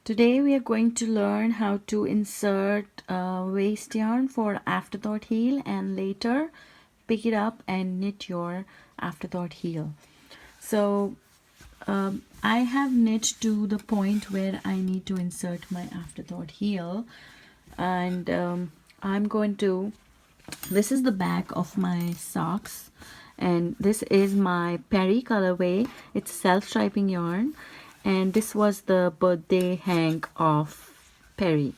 Today we are going to learn how to insert waste yarn for afterthought heel and later pick it up and knit your afterthought heel. So I have knit to the point where I need to insert my afterthought heel, and I'm going to, this is the back of my socks, and this is my Perry colorway. It's self-striping yarn, and this was the birthday hang of Perry.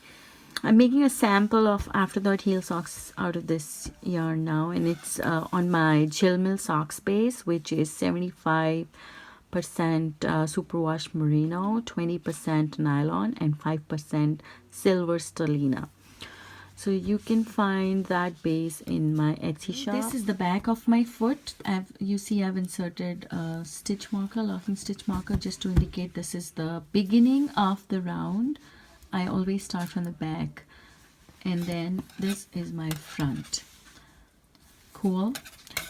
I'm making a sample of afterthought heel socks out of this yarn now, and it's on my Jill Mill socks base, which is 75% superwash merino, 20% nylon, and 5% silver sterlina. So you can find that base in my Etsy shop. This is the back of my foot. You see I've inserted a stitch marker, locking stitch marker, just to indicate this is the beginning of the round. I always start from the back, and then this is my front. Cool.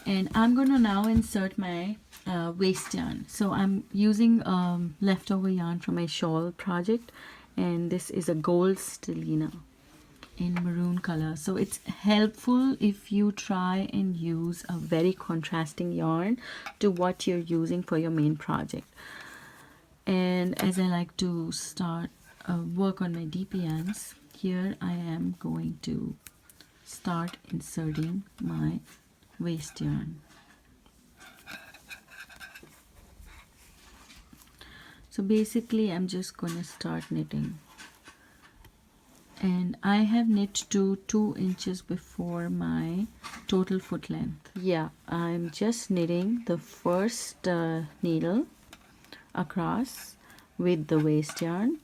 And I'm going to now insert my waste yarn. So I'm using leftover yarn from my shawl project, and this is a gold stellina in maroon color. So it's helpful if you try and use a very contrasting yarn to what you're using for your main project. And as I like to start work on my DPNs, here I am going to start inserting my waste yarn. So basically I'm just going to start knitting, and I have knit to 2 inches before my total foot length. Yeah, I'm just knitting the first needle across with the waste yarn,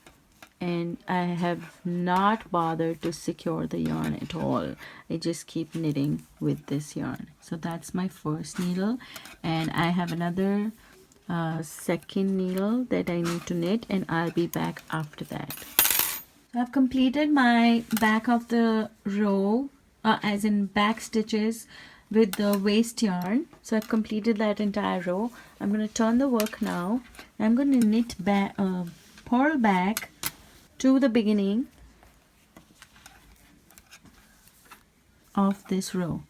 and I have not bothered to secure the yarn at all. I just keep knitting with this yarn. So that's my first needle, and I have another second needle that I need to knit, and I'll be back after that. I've completed my back of the row, as in back stitches with the waste yarn. So I've completed that entire row. I'm going to turn the work now. I'm going to knit back, purl back to the beginning of this row,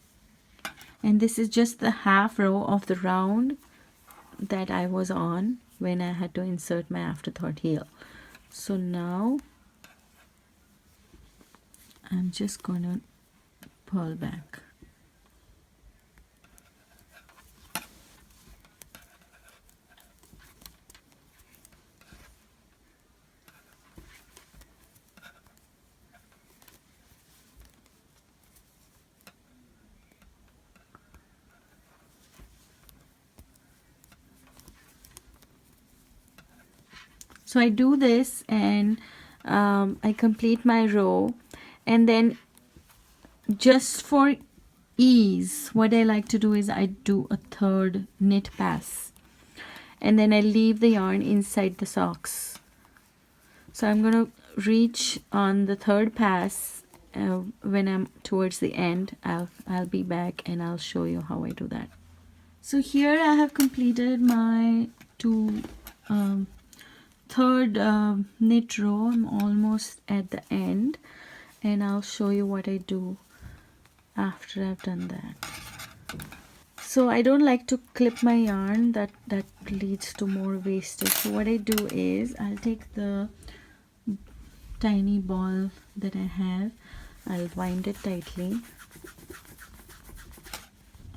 and this is just the half row of the round that I was on when I had to insert my afterthought heel. So now I'm just going to pull back. So I do this, and I complete my row, and then just for ease, what I like to do is I do a third knit pass, and then I leave the yarn inside the socks. So I'm going to reach on the third pass. When I'm towards the end, I'll be back and I'll show you how I do that. So here I have completed my third knit row. I'm almost at the end, and I'll show you what I do after I've done that. So I don't like to clip my yarn, that leads to more wastage. So what I do is I'll take the tiny ball that I have, I'll wind it tightly,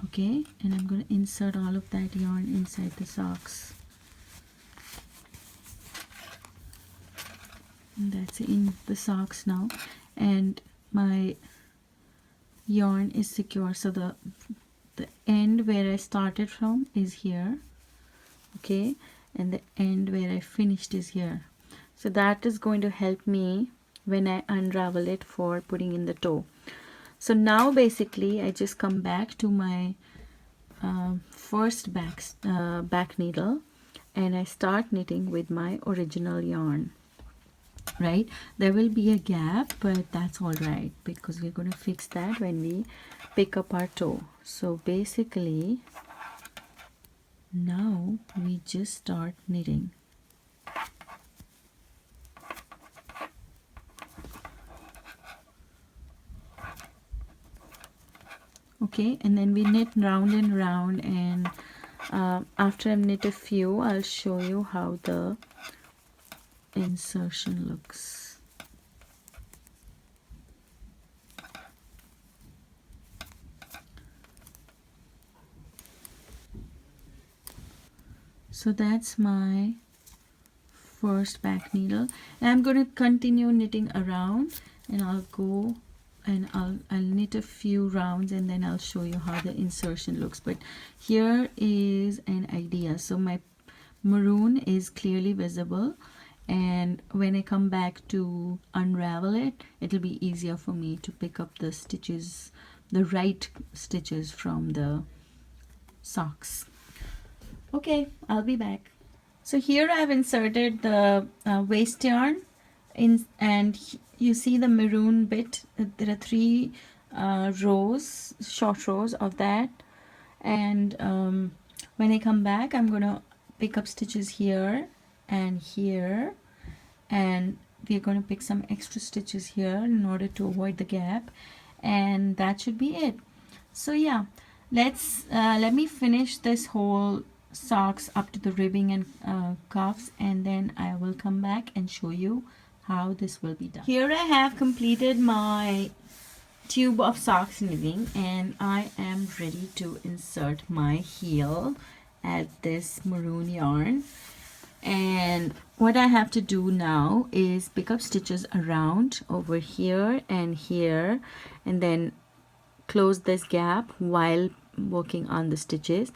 okay, and I'm going to insert all of that yarn inside the socks. And that's in the socks now, and my yarn is secure. So the end where I started from is here, okay, and the end where I finished is here. So that is going to help me when I unravel it for putting in the toe. So now basically I just come back to my first back needle, and I start knitting with my original yarn. Right, there will be a gap, but that's all right because we're going to fix that when we pick up our toe. So basically now we just start knitting. Okay, and then we knit round and round, and after I've knit a few, I'll show you how the insertion looks. So that's my first back needle, and I'm going to continue knitting around, and I'll go and I'll knit a few rounds, and then I'll show you how the insertion looks. But here is an idea. So my maroon is clearly visible, and when I come back to unravel it, it'll be easier for me to pick up the stitches, the right stitches from the socks. Okay, I'll be back. So here I've inserted the waste yarn in, and you see the maroon bit. There are 3 rows, short rows of that, and when I come back, I'm gonna pick up stitches here and here, and we're going to pick some extra stitches here in order to avoid the gap, and that should be it. So yeah, let me finish this whole socks up to the ribbing and cuffs, and then I will come back and show you how this will be done. Here I have completed my tube of socks knitting, and I am ready to insert my heel at this maroon yarn. And what I have to do now is pick up stitches around over here and here, and then close this gap while working on the stitches,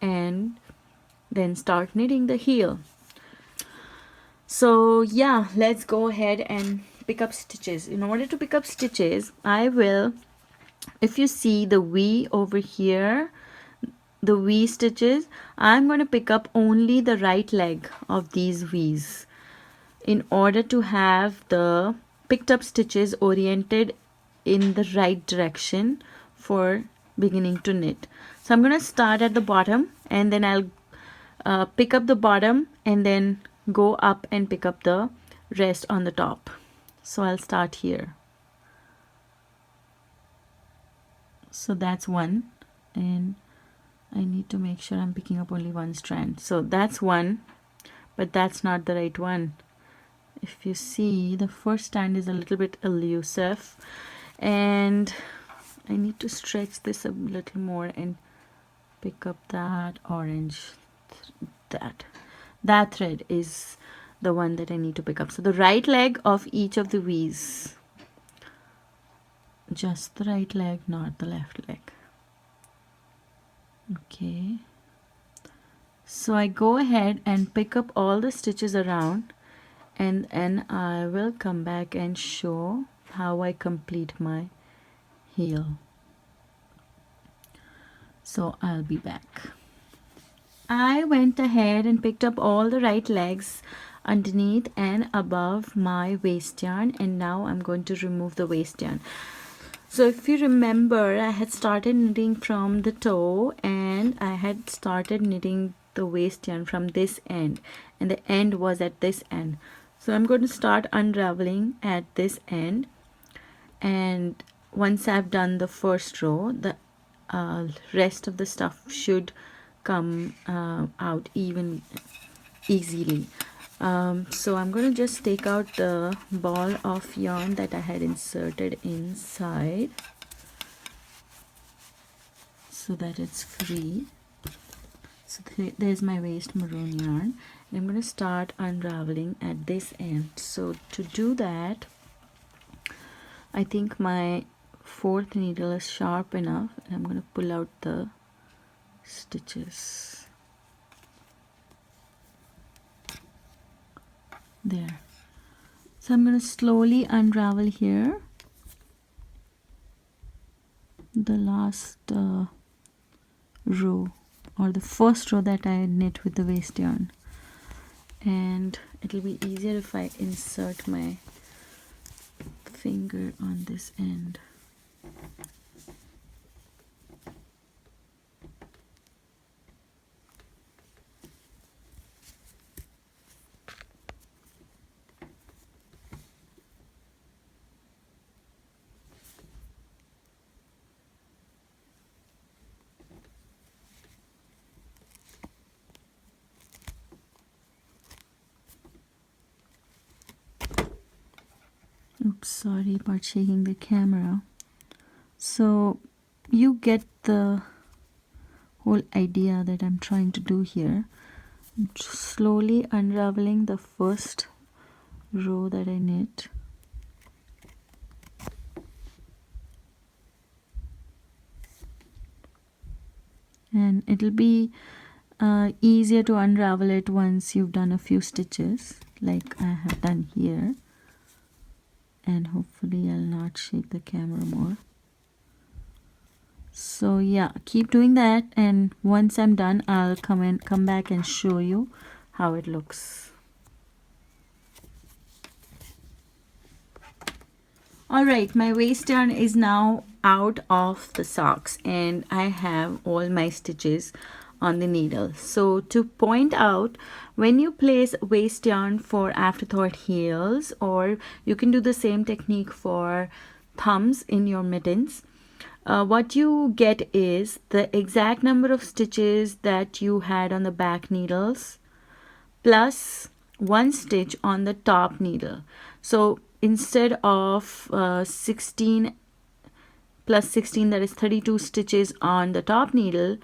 and then start knitting the heel. So yeah, let's go ahead and pick up stitches. In order to pick up stitches, I will, if you see the V over here, the V stitches, I'm going to pick up only the right leg of these V's in order to have the picked up stitches oriented in the right direction for beginning to knit. So I'm going to start at the bottom, and then I'll pick up the bottom and then go up and pick up the rest on the top. So I'll start here. So that's one, and I need to make sure I'm picking up only one strand. So that's one, but that's not the right one. If you see, the first strand is a little bit elusive, and I need to stretch this a little more and pick up that orange. That thread is the one that I need to pick up. So the right leg of each of the V's. Just the right leg, not the left leg. Okay, so I go ahead and pick up all the stitches around, and I will come back and show how I complete my heel. So I'll be back. I went ahead and picked up all the right legs underneath and above my waste yarn, and now I'm going to remove the waste yarn. So if you remember, I had started knitting from the toe, and I had started knitting the waste yarn from this end, and the end was at this end. So I'm going to start unraveling at this end, and once I've done the first row, the rest of the stuff should come out easily. So I'm going to just take out the ball of yarn that I had inserted inside so that it's free. So there's my waste maroon yarn. And I'm going to start unraveling at this end. So to do that, I think my 4th needle is sharp enough, and I'm going to pull out the stitches. There. So I'm going to slowly unravel here the last row, or the first row that I knit with the waste yarn, and it'll be easier if I insert my finger on this end. Oops, sorry about shaking the camera. So you get the whole idea that I'm trying to do here. I'm slowly unraveling the first row that I knit. And it'll be easier to unravel it once you've done a few stitches like I have done here. And hopefully I'll not shake the camera more. So yeah, keep doing that, and once I'm done I'll come back and show you how it looks. Alright, my waste yarn is now out of the socks and I have all my stitches on the needle. So to point out, when you place waste yarn for afterthought heels, or you can do the same technique for thumbs in your mittens, what you get is the exact number of stitches that you had on the back needles plus one stitch on the top needle. So instead of 16 plus 16, that is 32 stitches on the top needle,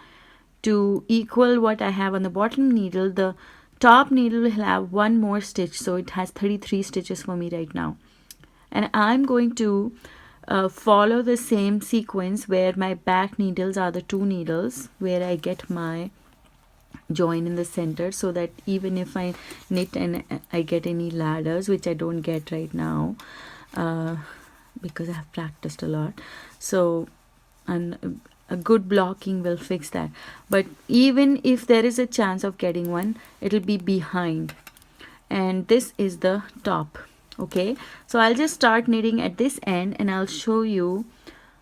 to equal what I have on the bottom needle, the top needle will have one more stitch, so it has 33 stitches for me right now. And I'm going to follow the same sequence where my back needles are the two needles where I get my join in the center, so that even if I knit and I get any ladders, which I don't get right now because I have practiced a lot, so a good blocking will fix that. But even if there is a chance of getting one, it'll be behind, and this is the top. Okay, so I'll just start knitting at this end and I'll show you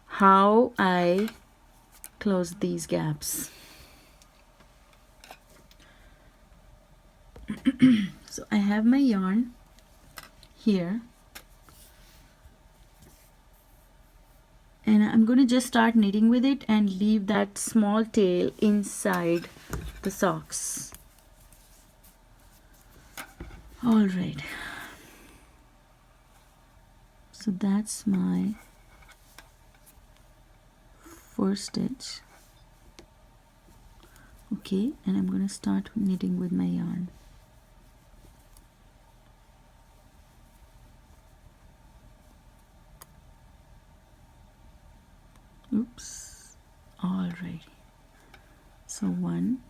how I close these gaps. So I have my yarn here and I'm going to just start knitting with it and leave that small tail inside the socks. All right, so that's my first stitch. Okay, and I'm going to start knitting with my yarn. Oops. All right, so one.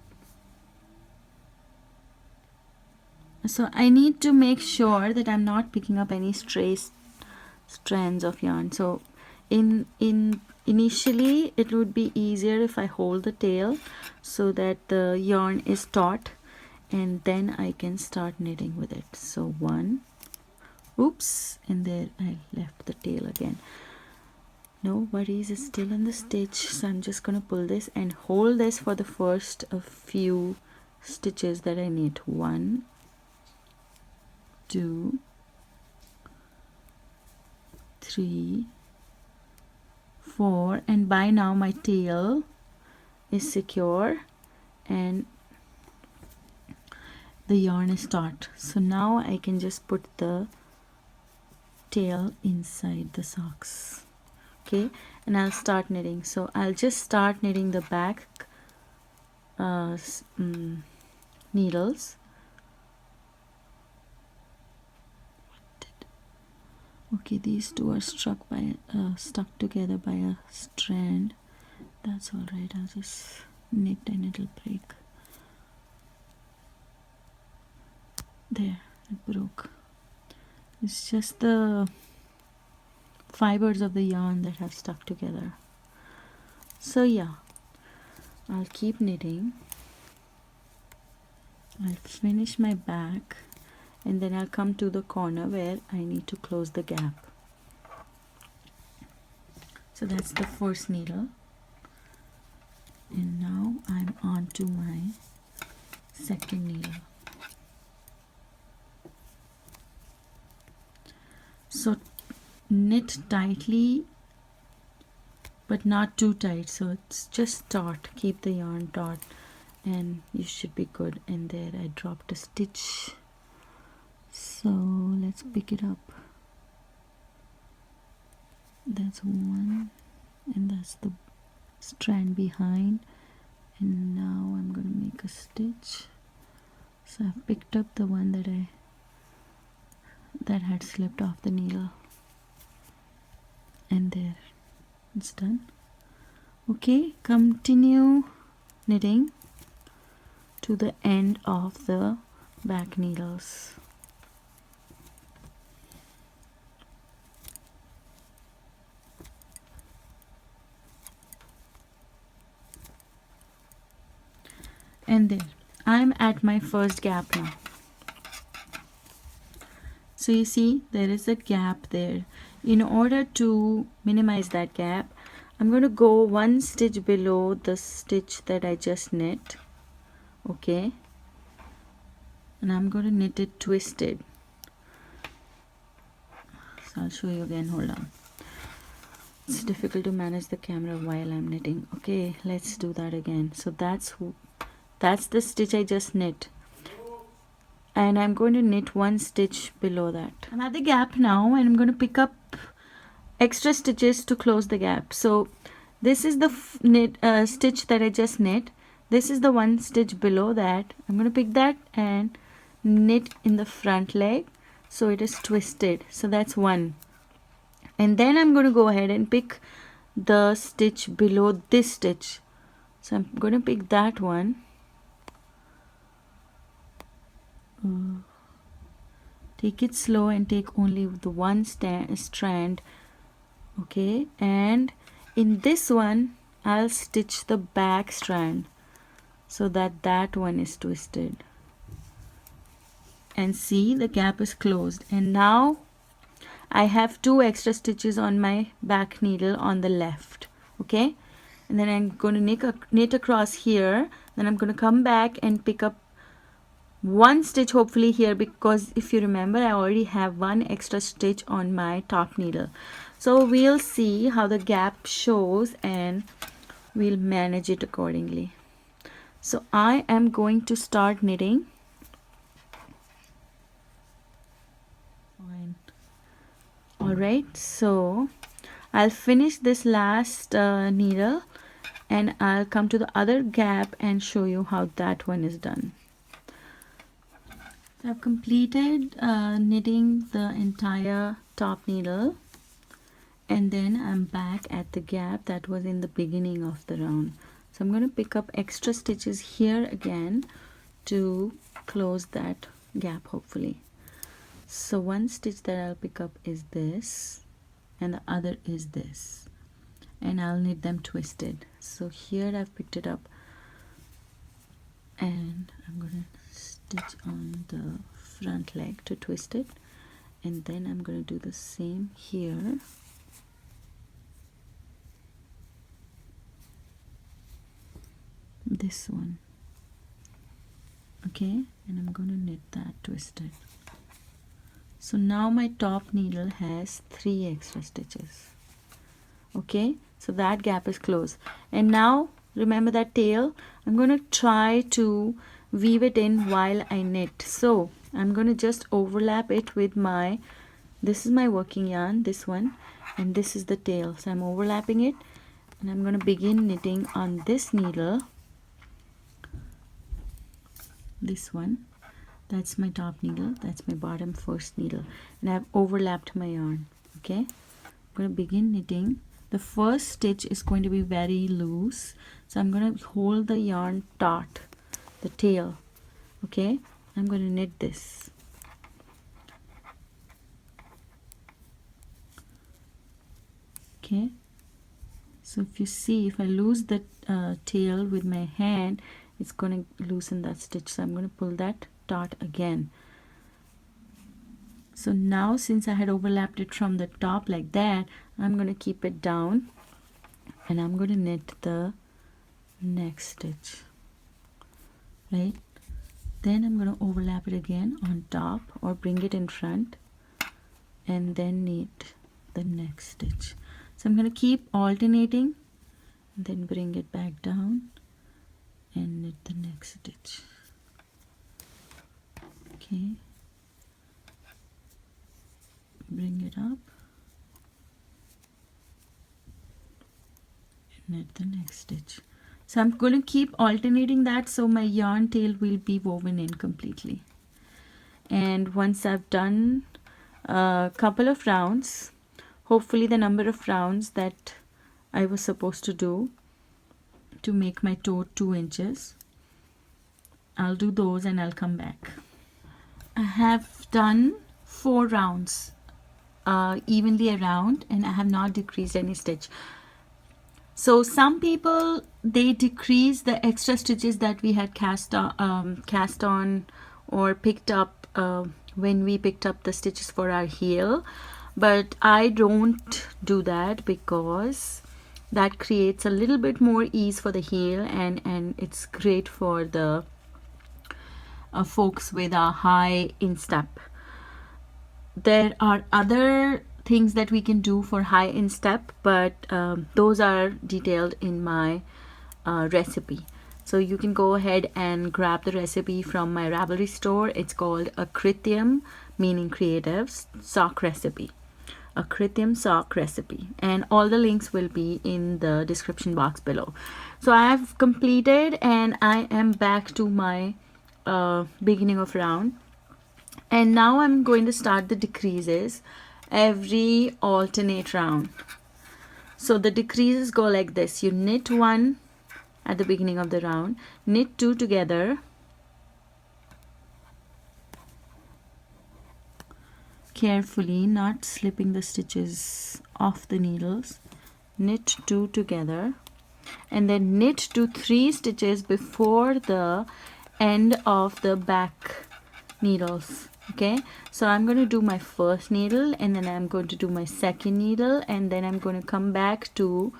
So I need to make sure that I'm not picking up any stray strands of yarn. So initially it would be easier if I hold the tail so that the yarn is taut, and then I can start knitting with it. So one, oops, and there I left the tail again. No worries, it's still in the stitch, so I'm just gonna pull this and hold this for the first few stitches that I knit. 1, 2, 3, 4, and by now my tail is secure and the yarn is taut. So now I can just put the tail inside the socks. Okay, and I'll start knitting. So I'll just start knitting the back needles. Okay, these two are stuck together by a strand. That's all right, I'll just knit and it'll break. There, it broke. It's just the fibers of the yarn that have stuck together. So yeah, I'll keep knitting. I'll finish my back and then I'll come to the corner where I need to close the gap. So that's the first needle, and now I'm on to my second needle. So knit tightly but not too tight, so it's just taut. Keep the yarn taut and you should be good. And there I dropped a stitch, so let's pick it up. That's one, and that's the strand behind. And now I'm going to make a stitch. So I've picked up the one that had slipped off the needle, and there, it's done. Okay, continue knitting to the end of the back needles. And there, I'm at my first gap now. So you see there is a gap there. In order to minimize that gap, I'm going to go one stitch below the stitch that I just knit. Okay, and I'm going to knit it twisted. So I'll show you again. Hold on. It's difficult to manage the camera while I'm knitting. Okay, let's do that again. So that's the stitch I just knit, and I'm going to knit one stitch below that. I'm at the gap now, and I'm going to pick up extra stitches to close the gap. So this is the stitch that I just knit. This is the one stitch below that. I'm going to pick that and knit in the front leg so it is twisted. So that's one, and then I'm going to go ahead and pick the stitch below this stitch. So I'm going to pick that one. Take it slow and take only the one strand. Okay, and in this one I'll stitch the back strand so that one is twisted, and see, the gap is closed. And now I have 2 extra stitches on my back needle on the left. Okay, and then I'm going to knit across here. Then I'm going to come back and pick up one stitch hopefully here, because if you remember I already have 1 extra stitch on my top needle. So we'll see how the gap shows and we'll manage it accordingly. So I am going to start knitting. Fine. Alright, so I'll finish this last needle, and I'll come to the other gap and show you how that one is done. So I've completed knitting the entire top needle, and then I'm back at the gap that was in the beginning of the round. So I'm going to pick up extra stitches here again to close that gap hopefully. So one stitch that I'll pick up is this, and the other is this, and I'll knit them twisted. So here I've picked it up, and I'm going to stitch on the front leg to twist it, and then I'm going to do the same here. This one. Okay, and I'm going to knit that twisted. So now my top needle has 3 extra stitches. Okay, so that gap is closed, and now remember that tail, I'm going to try to weave it in while I knit. So I'm going to just overlap it with this is my working yarn, this one, and this is the tail. So I'm overlapping it, and I'm going to begin knitting on this needle, this one. That's my top needle, that's my bottom first needle, and I've overlapped my yarn. Okay, I'm going to begin knitting. The first stitch is going to be very loose, so I'm going to hold the yarn taut, the tail. Okay, I'm going to knit this. Okay, so if you see, if I lose the tail with my hand, it's going to loosen that stitch. So I'm going to pull that taut again. So now, since I had overlapped it from the top like that, I'm going to keep it down, and I'm going to knit the next stitch, right? Then I'm going to overlap it again on top, or bring it in front, and then knit the next stitch. So I'm going to keep alternating, and then bring it back down and knit the next stitch. Okay, bring it up, knit the next stitch. So I'm going to keep alternating that so my yarn tail will be woven in completely. And once I've done a couple of rounds, hopefully the number of rounds that I was supposed to do to make my tote 2 inches, I'll do those and I'll come back. I have done 4 rounds evenly around, and I have not decreased any stitch. So some people, they decrease the extra stitches that we had cast on or picked up when we picked up the stitches for our heel, but I don't do that because that creates a little bit more ease for the heel, and it's great for the folks with a high instep. There are other things that we can do for high instep, but those are detailed in my recipe. So you can go ahead and grab the recipe from my Ravelry store. It's called a Krityum, meaning creatives, sock recipe. A Krityum sock recipe, and all the links will be in the description box below. So I have completed and I am back to my beginning of round, and now I'm going to start the decreases every alternate round. So the decreases go like this: you knit 1 at the beginning of the round, knit 2 together, carefully, not slipping the stitches off the needles, knit 2 together, and then knit to 3 stitches before the end of the back needles. Okay, so I'm going to do my first needle, and then I'm going to do my second needle, and then I'm going to come back to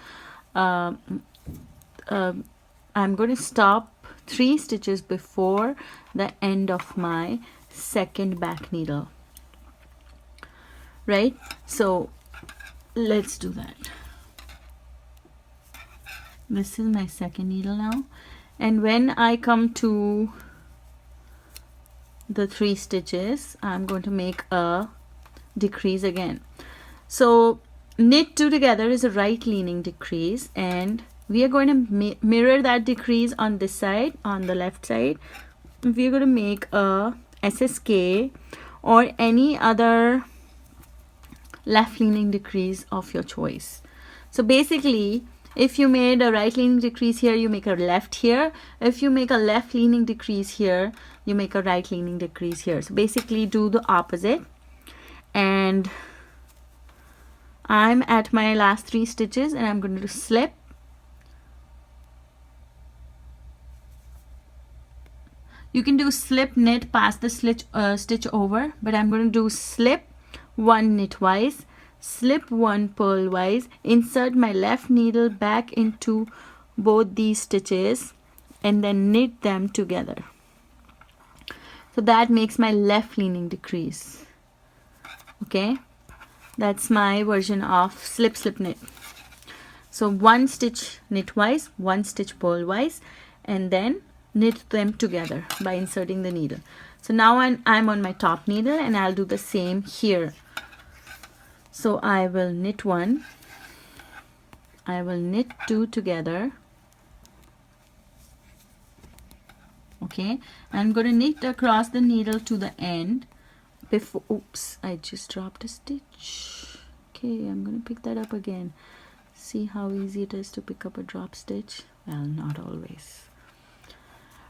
I'm going to stop 3 stitches before the end of my second back needle. Right, so let's do that. This is my second needle now, and when I come to the 3 stitches, I'm going to make a decrease again. So knit 2 together is a right leaning decrease, and we are going to mirror that decrease on this side, on the left side. We are going to make a SSK or any other left leaning decrease of your choice. So basically, if you made a right leaning decrease here, you make a left here. If you make a left leaning decrease here, you make a right leaning decrease here. So basically do the opposite. And I'm at my last 3 stitches, and I'm going to slip, you can do slip knit past the stitch over, but I'm going to do slip 1 knitwise, slip 1 purlwise, insert my left needle back into both these stitches, and then knit them together. So that makes my left leaning decrease. Okay, that's my version of slip slip knit. So 1 stitch knitwise, 1 stitch purlwise, and then knit them together by inserting the needle. So now I'm on my top needle, and I'll do the same here. So I will knit 1, I will knit 2 together. Okay, I'm going to knit across the needle to the end before, oops, I just dropped a stitch. Okay, I'm going to pick that up again. See how easy it is to pick up a drop stitch? Well, not always.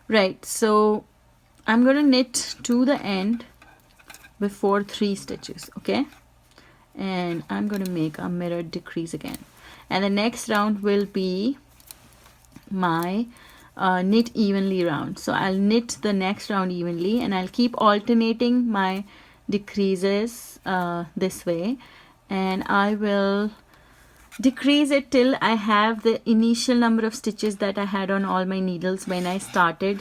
Right, so I'm going to knit to the end before 3 stitches. Okay, and I'm going to make a mirrored decrease again, and the next round will be my knit evenly round. So I'll knit the next round evenly, and I'll keep alternating my decreases this way, and I will decrease it till I have the initial number of stitches that I had on all my needles when I started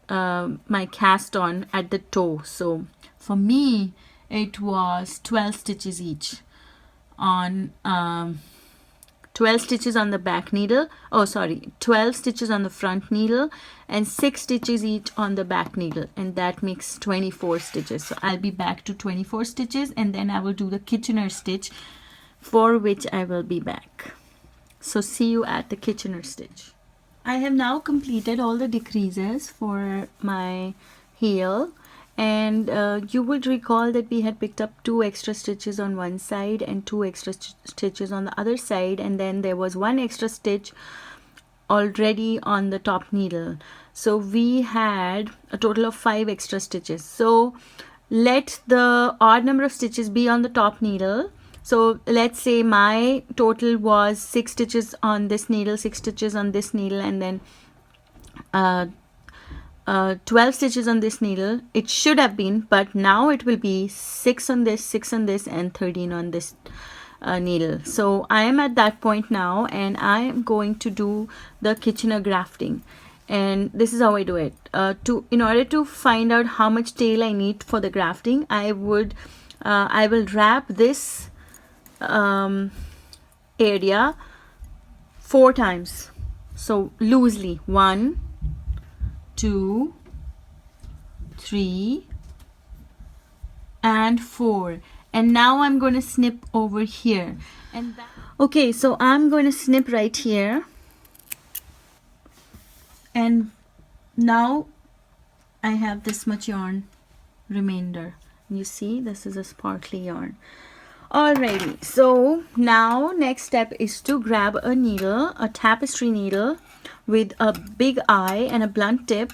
my cast on at the toe. So for me it was 12 stitches each on 12 stitches on the back needle, 12 stitches on the front needle, and 6 stitches each on the back needle, and that makes 24 stitches. So I'll be back to 24 stitches, and then I will do the Kitchener stitch, for which I will be back. So see you at the Kitchener stitch. I have now completed all the decreases for my heel, and you would recall that we had picked up 2 extra stitches on one side and 2 extra stitches on the other side, and then there was 1 extra stitch already on the top needle. So we had a total of 5 extra stitches. So let the odd number of stitches be on the top needle. So let's say my total was 6 stitches on this needle, 6 stitches on this needle, and then 12 stitches on this needle. It should have been, but now it will be 6 on this, 6 on this, and 13 on this needle. So I am at that point now, and I am going to do the Kitchener grafting. And this is how I do it. In order to find out how much tail I need for the grafting, I will wrap this area 4 times. So loosely, 1, 2, 3, and 4. And now I'm going to snip over here. And okay, so I'm going to snip right here. And now I have this much yarn remainder. You see, this is a sparkly yarn. Alrighty, so now next step is to grab a needle, a tapestry needle with a big eye and a blunt tip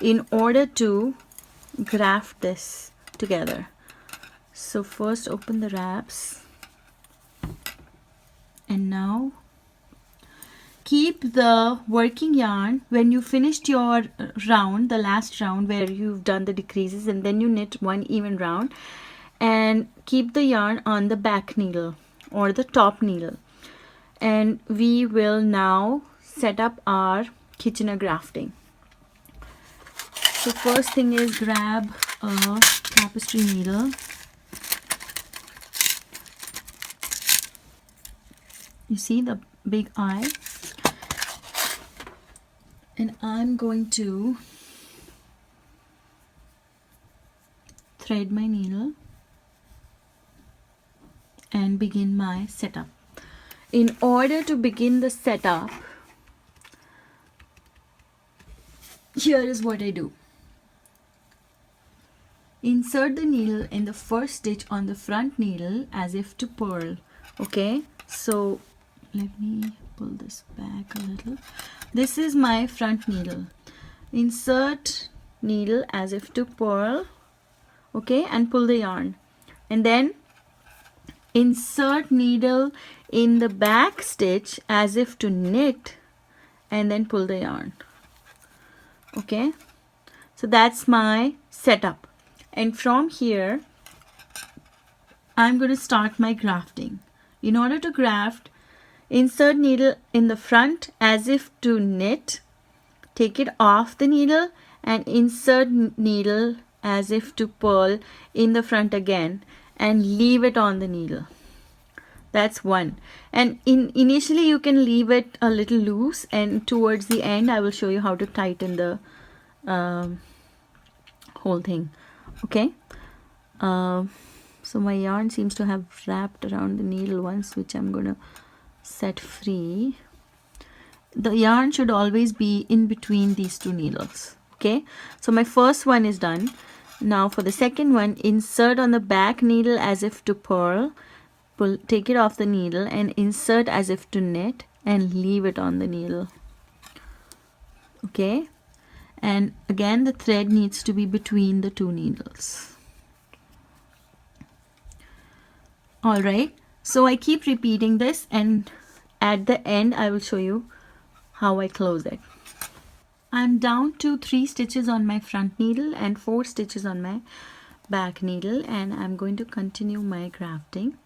in order to graft this together. So first open the wraps, and now keep the working yarn when you finished your round, the last round where you've done the decreases, and then you knit 1 even round, and keep the yarn on the back needle or the top needle. And we will now set up our Kitchener grafting. So first thing is grab a tapestry needle. You see the big eye, and I'm going to thread my needle and begin my setup. In order to begin the setup, here is what I do. Insert the needle in the first stitch on the front needle as if to purl. Okay, so let me pull this back a little. This is my front needle. Insert needle as if to purl, okay, and pull the yarn, and then insert needle in the back stitch as if to knit, and then pull the yarn. Okay, so that's my setup, and from here I'm going to start my grafting. In order to graft, insert needle in the front as if to knit, take it off the needle, and insert needle as if to purl in the front again, and leave it on the needle. That's one. And initially you can leave it a little loose, and towards the end I will show you how to tighten the whole thing. Okay, so my yarn seems to have wrapped around the needle once, which I'm gonna set free. The yarn should always be in between these 2 needles. Okay, so my first one is done. Now for the second one, insert on the back needle as if to purl, take it off the needle, and insert as if to knit, and leave it on the needle. Okay, and again the thread needs to be between the 2 needles. Alright, so I keep repeating this, and at the end I will show you how I close it. I'm down to 3 stitches on my front needle and 4 stitches on my back needle, and I'm going to continue my grafting.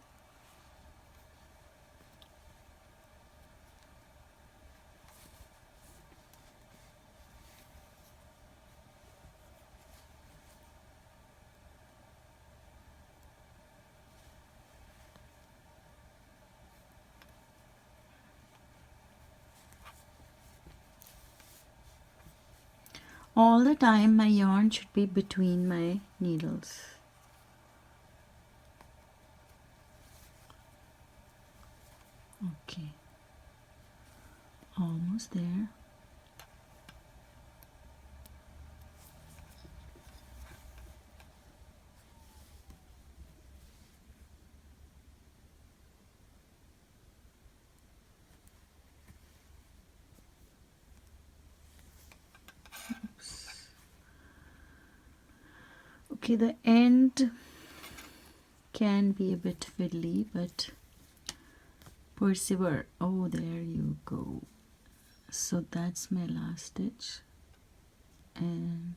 All the time my yarn should be between my needles. Okay. almost there. Okay, the end can be a bit fiddly, but persevere. Oh, there you go. So that's my last stitch, and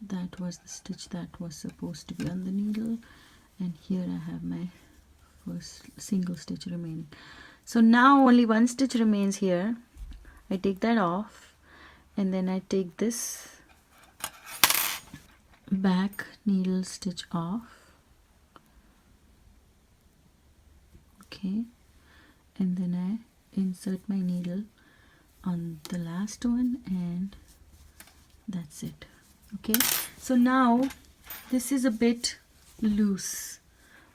that was the stitch that was supposed to be on the needle, and here I have my first single stitch remaining. So now only one stitch remains here. I take that off, and then I take this back needle stitch off, okay, and then I insert my needle on the last one, and that's it. Okay, so now this is a bit loose,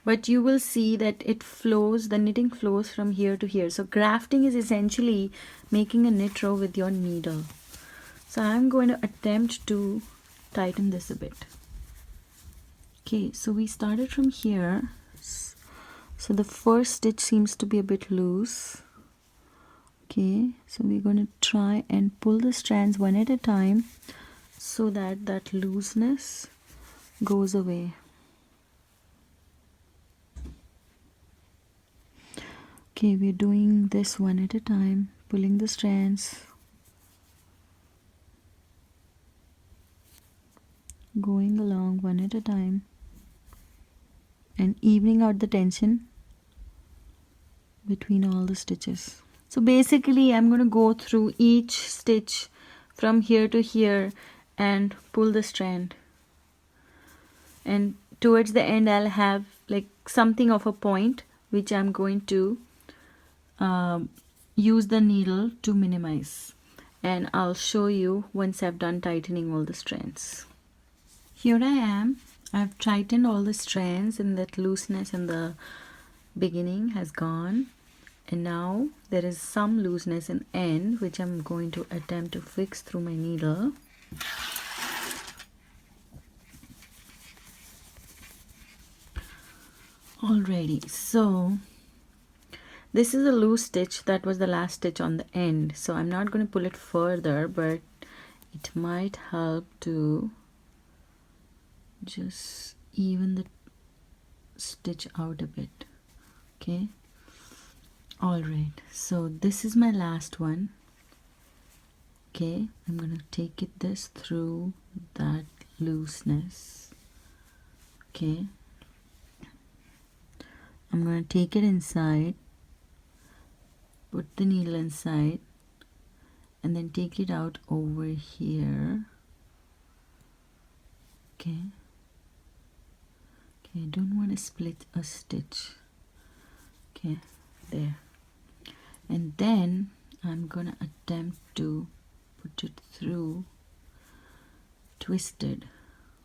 but you will see that it flows, the knitting flows from here to here. So grafting is essentially making a knit row with your needle. So I'm going to attempt to tighten this a bit. Okay, so we started from here. So the first stitch seems to be a bit loose. Okay, so we're going to try and pull the strands one at a time so that that looseness goes away. Okay, we're doing this one at a time, pulling the strands, going along one at a time, and evening out the tension between all the stitches. So basically I'm going to go through each stitch from here to here and pull the strand, and towards the end I'll have like something of a point which I'm going to use the needle to minimize, and I'll show you once I've done tightening all the strands. Here I am. I've tightened all the strands, and that looseness in the beginning has gone, and now there is some looseness in end which I'm going to attempt to fix through my needle. Alrighty, so this is a loose stitch that was the last stitch on the end, so I'm not going to pull it further, but it might help to just even the stitch out a bit. Okay, alright, so this is my last one. Okay, I'm going to take it this through that looseness. Okay, I'm going to take it inside, put the needle inside, and then take it out over here. Okay, I don't want to split a stitch. Okay, there, and then I'm gonna attempt to put it through twisted.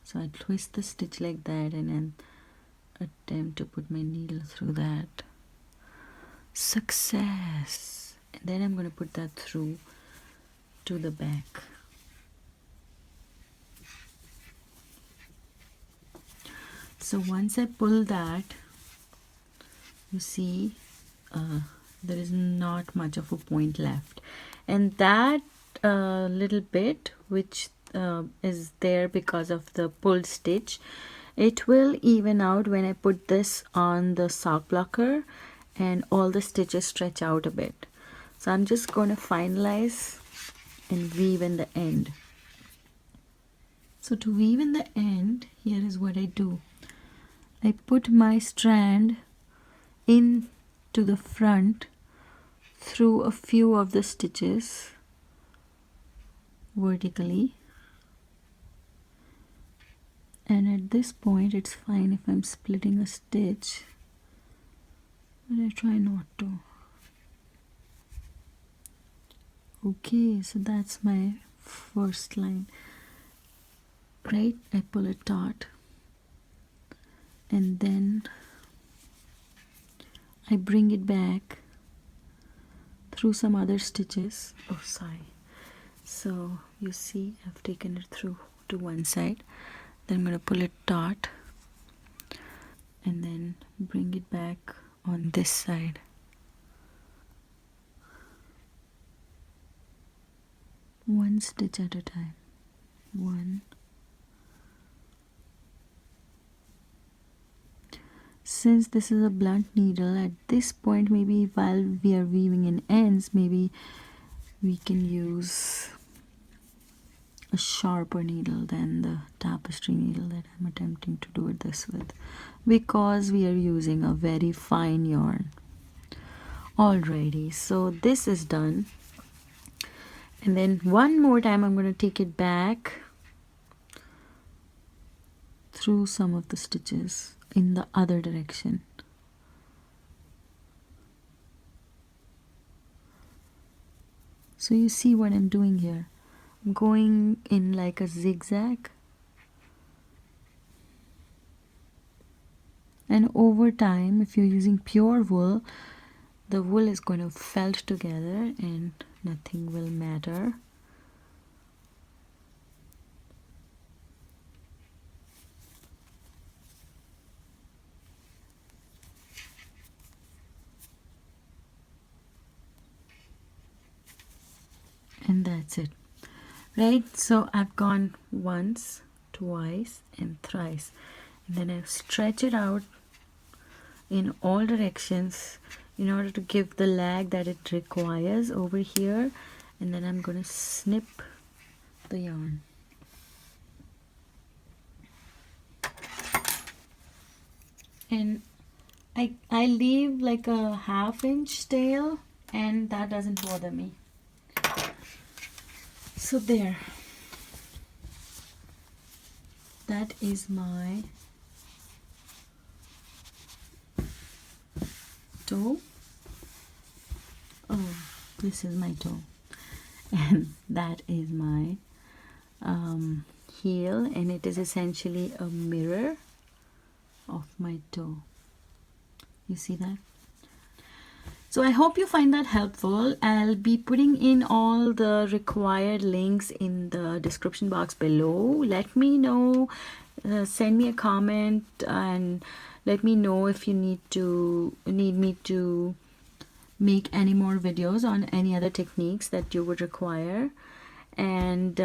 So I twist the stitch like that and then attempt to put my needle through that. Success! And then I'm gonna put that through to the back. So once I pull that, you see there is not much of a point left, and that little bit which is there because of the pulled stitch, it will even out when I put this on the sock blocker and all the stitches stretch out a bit. So I'm just going to finalize and weave in the end. So to weave in the end, here is what I do. I put my strand in to the front through a few of the stitches vertically, and at this point it's fine if I'm splitting a stitch, but I try not to. Okay, so that's my first line, right? I pull it taut, and then I bring it back through some other stitches. Oh, sorry. So you see I've taken it through to one side, then I'm going to pull it taut and then bring it back on this side. One stitch at a time. One. Since this is a blunt needle, at this point, maybe while we are weaving in ends, maybe we can use a sharper needle than the tapestry needle that I'm attempting to do it this with, because we are using a very fine yarn. Alrighty, so this is done. And then one more time I'm going to take it back through some of the stitches in the other direction. So you see what I'm doing here. I'm going in like a zigzag. And over time, if you're using pure wool, the wool is going to felt together and nothing will matter. And that's it, right? So I've gone once, twice and thrice, and then I stretch it out in all directions in order to give the lag that it requires over here, and then I'm going to snip the yarn. And I leave like a 1/2 inch tail, and that doesn't bother me. So there, that is my toe. Oh, this is my toe, and that is my heel, and it is essentially a mirror of my toe. You see that? So I hope you find that helpful. I'll be putting in all the required links in the description box below. Let me know, send me a comment, and let me know if you need me to make any more videos on any other techniques that you would require. And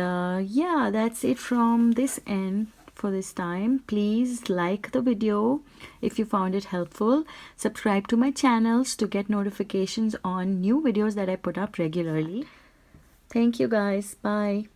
yeah, that's it from this end for this time. Please like the video if you found it helpful. Subscribe to my channels to get notifications on new videos that I put up regularly. Thank you guys. Bye.